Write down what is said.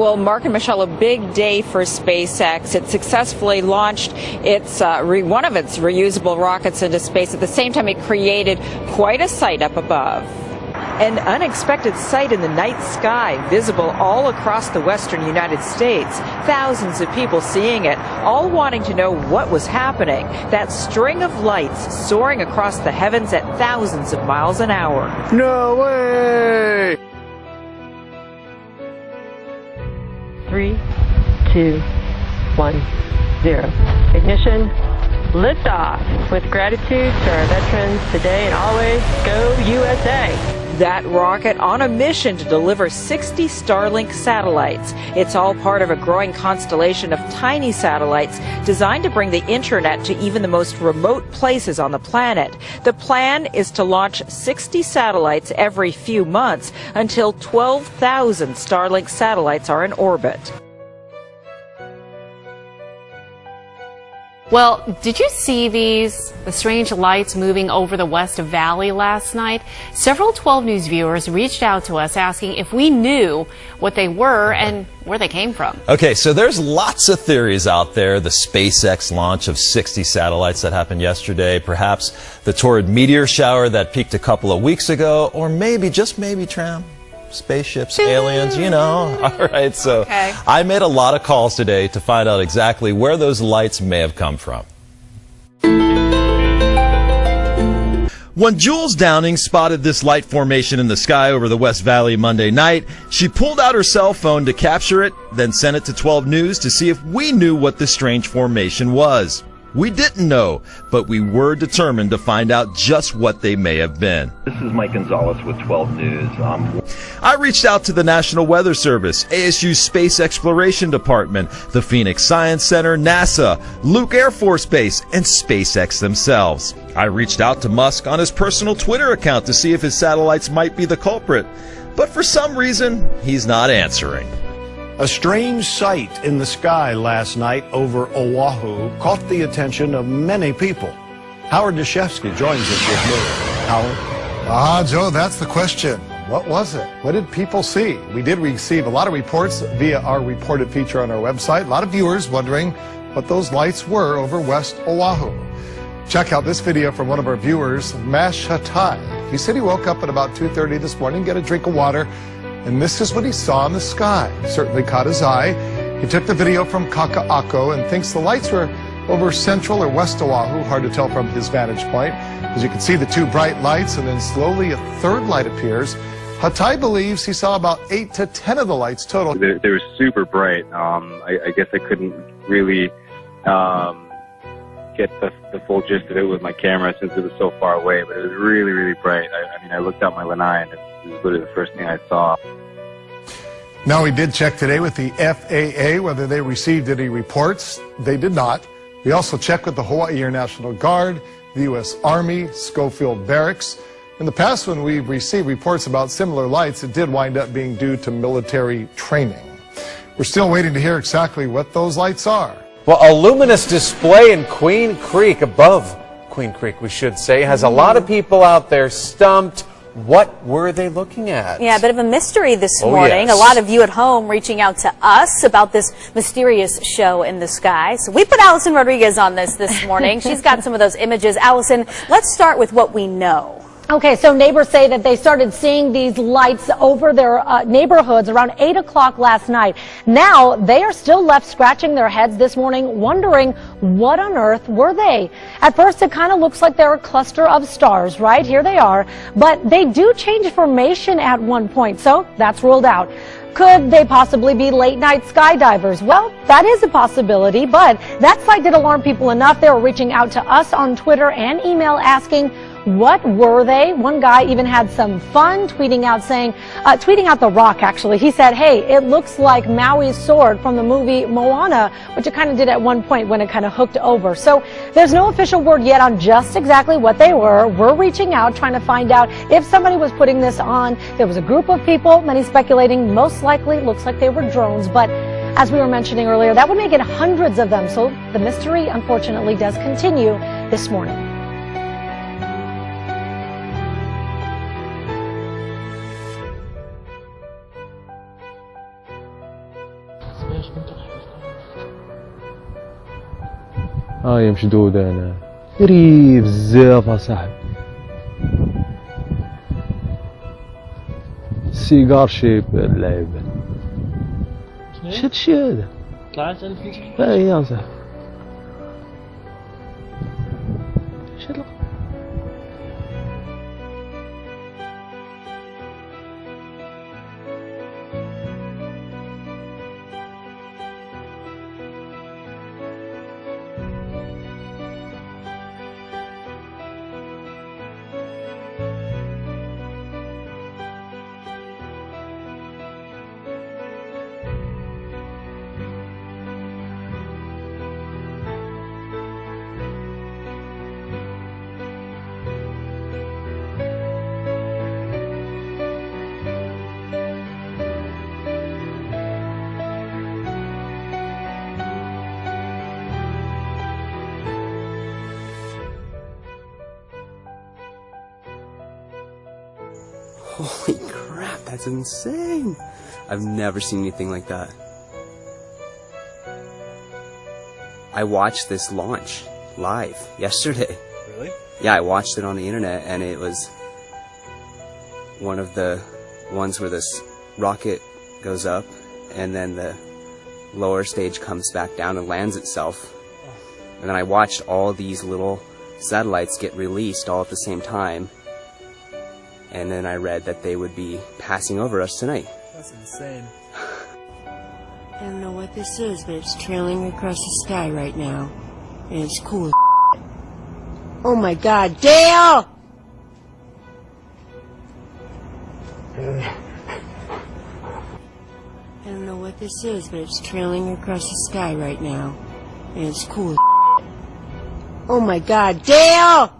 Well, Mark and Michelle, a big day for SpaceX. It successfully launched one of its reusable rockets into space. At the same time, it created quite a sight up above. An unexpected sight in the night sky, visible all across the western United States. Thousands of people seeing it, all wanting to know what was happening. That string of lights soaring across the heavens at thousands of miles an hour. No way! 3, 2, 1, 0. Ignition. Liftoff. With gratitude to our veterans today and always, go USA. That rocket on a mission to deliver 60 Starlink satellites. It's all part of a growing constellation of tiny satellites designed to bring the internet to even the most remote places on the planet. The plan is to launch 60 satellites every few months until 12,000 Starlink satellites are in orbit. Well, did you see the strange lights moving over the West Valley last night? Several 12 News viewers reached out to us asking if we knew what they were and where they came from. Okay, so there's lots of theories out there. The SpaceX launch of 60 satellites that happened yesterday, perhaps the torrid meteor shower that peaked a couple of weeks ago, or maybe, just maybe, spaceships, aliens, you know. All right, so okay. I made a lot of calls today to find out exactly where those lights may have come from. When Jules Downing spotted this light formation in the sky over the West Valley Monday night, she pulled out her cell phone to capture it, then sent it to 12 News to see if we knew what the strange formation was. We didn't know, but we were determined to find out just what they may have been. This is Mike Gonzalez with 12 News. I reached out to the National Weather Service, ASU's Space Exploration Department, the Phoenix Science Center, NASA, Luke Air Force Base, and SpaceX themselves. I reached out to Musk on his personal Twitter account to see if his satellites might be the culprit, but for some reason, he's not answering. A strange sight in the sky last night over Oahu caught the attention of many people. Howard Deshefsky joins us with more. Howard? Joe, that's the question. What was it? What did people see? We did receive a lot of reports via our reported feature on our website. A lot of viewers wondering what those lights were over West Oahu. Check out this video from one of our viewers, Mash Hatai. He said he woke up at about 2:30 this morning, get a drink of water, and this is what he saw in the sky. It certainly caught his eye. He took the video from Kaka'ako and thinks the lights were over Central or West Oahu, hard to tell from his vantage point. As you can see, the two bright lights, and then slowly a third light appears. Hatai believes he saw about 8 to 10 of the lights total. They were super bright. I guess I couldn't really get the full gist of it with my camera since it was so far away, but it was really, really bright. I mean, I looked out my lanai and it was literally the first thing I saw. Now, we did check today with the FAA whether they received any reports. They did not. We also checked with the Hawaii Air National Guard, the U.S. Army, Schofield Barracks. In the past, when we received reports about similar lights, it did wind up being due to military training. We're still waiting to hear exactly what those lights are. Well, a luminous display in Queen Creek, above Queen Creek, we should say, has a lot of people out there stumped. What were they looking at? Yeah, a bit of a mystery this morning. Yes. A lot of you at home reaching out to us about this mysterious show in the sky. So we put Allison Rodriguez on this morning. She's got some of those images. Allison, let's start with what we know. Okay, so neighbors say that they started seeing these lights over their neighborhoods around 8 o'clock last night. Now, they are still left scratching their heads this morning, wondering what on earth were they? At first, it kind of looks like they're a cluster of stars, right? Here they are. But they do change formation at one point, so that's ruled out. Could they possibly be late-night skydivers? Well, that is a possibility, but that sight did alarm people enough. They were reaching out to us on Twitter and email asking, what were they? One guy even had some fun tweeting out The Rock, actually. He said, hey, it looks like Maui's sword from the movie Moana, which it kind of did at one point when it kind of hooked over. So there's no official word yet on just exactly what they were. We're reaching out, trying to find out if somebody was putting this on. There was a group of people, many speculating most likely looks like they were drones, but as we were mentioning earlier, that would make it hundreds of them. So the mystery, unfortunately, does continue this morning. هاي مشدودة أنا قريب بزاف أصاحبي سيجار شيب اللعيبة ايش هادشي هذا؟ طلعت أنا فيك؟ هاي يا صاحبي ايش هاد Holy crap, that's insane! I've never seen anything like that. I watched this launch live yesterday. Really? Yeah, I watched it on the internet, and it was one of the ones where this rocket goes up, and then the lower stage comes back down and lands itself. And then I watched all these little satellites get released all at the same time. And then I read that they would be passing over us tonight. That's insane. I don't know what this is, but it's trailing across the sky right now. And it's cool as Oh my god, Dale! I don't know what this is, but it's trailing across the sky right now. And it's cool as Oh my god, Dale!